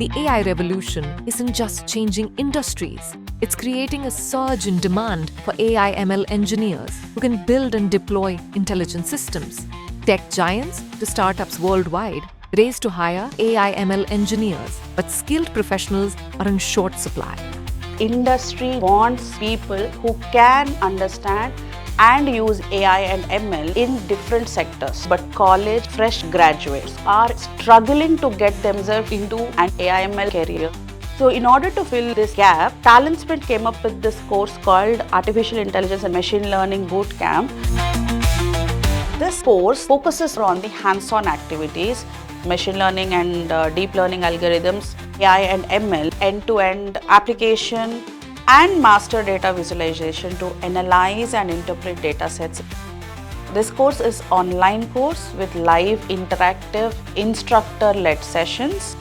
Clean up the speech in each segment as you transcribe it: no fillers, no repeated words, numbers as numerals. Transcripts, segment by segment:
The AI revolution isn't just changing industries, it's creating a surge in demand for AI ML engineers who can build and deploy intelligent systems. Tech giants to startups worldwide race to hire AI ML engineers, but skilled professionals are in short supply. Industry wants people who can understand and use AI and ML in different sectors. But college fresh graduates are struggling to get themselves into an AI ML career. So in order to fill this gap, TalentSprint came up with this course called Artificial Intelligence and Machine Learning Bootcamp. This course focuses on the hands-on activities, machine learning and deep learning algorithms, AI and ML, end-to-end application, and master data visualization to analyze and interpret data sets. This course is an online course with live interactive instructor-led sessions,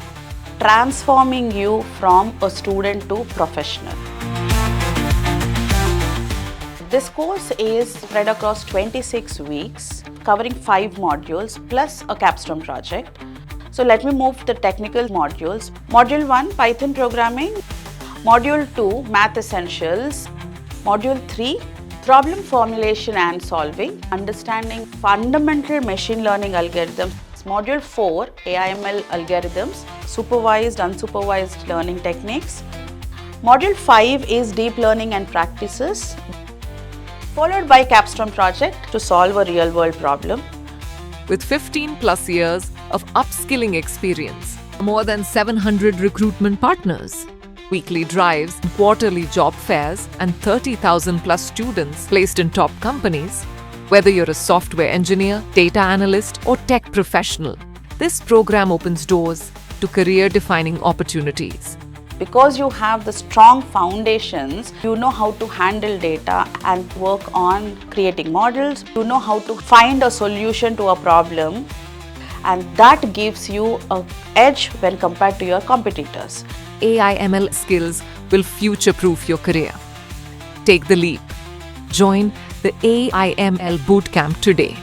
transforming you from a student to professional. This course is spread across 26 weeks, covering 5 modules plus a capstone project. So let me move to the technical modules. Module 1, Python programming. Module 2, Math Essentials. Module 3, Problem Formulation and Solving, understanding fundamental machine learning algorithms. Module 4, AI/ML algorithms, supervised, unsupervised learning techniques. Module 5 is Deep Learning and Practices, followed by Capstone Project to solve a real-world problem. With 15 plus years of upskilling experience, more than 700 recruitment partners, weekly drives, quarterly job fairs, and 30,000 plus students placed in top companies, whether you're a software engineer, data analyst, or tech professional, this program opens doors to career-defining opportunities. Because you have the strong foundations, you know how to handle data and work on creating models. You know how to find a solution to a problem, and that gives you an edge when compared to your competitors. AI ML skills will future-proof your career. Take the leap. Join the AI ML Bootcamp today.